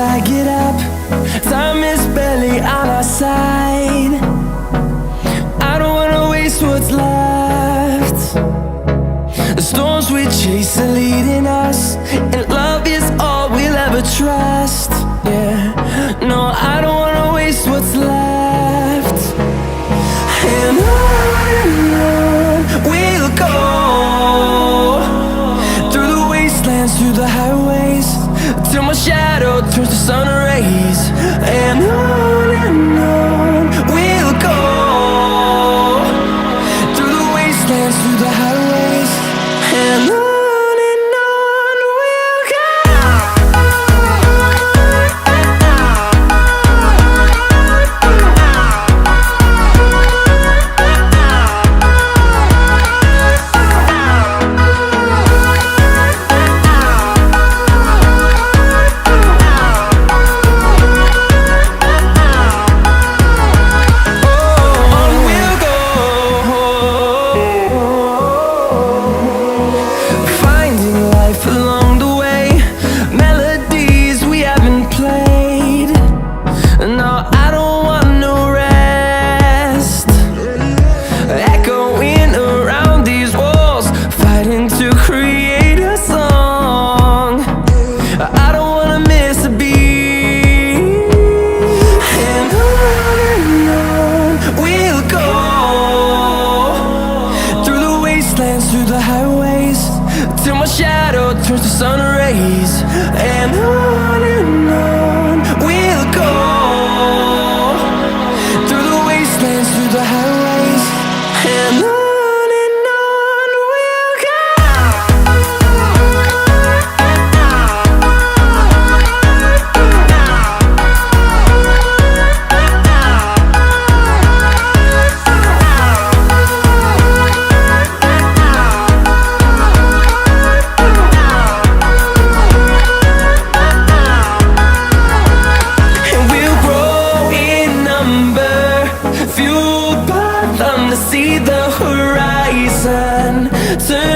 I get up, time is barely on our side. I don't wanna waste what's left. The storms we chase are leading us, and love is all we'll ever trust. Yeah, no, I don't wanna waste what's left. And on we'll go, through the wastelands, through the highways, till my shadow turns to sun rays. And on we'll go, through the wastelands, through the highways, and on we'll go. Along the way, melodies we haven't played. No, I don't want no rest. Echoing around these walls, fighting to create a song. I don't wanna miss a beat. And on we'll go, through the wastelands, through the highways, till my shadow turns to sun rays. And on we'll go, through the wastelands, through the highways, and on we'll go. Fueled by them to see the horizon, turn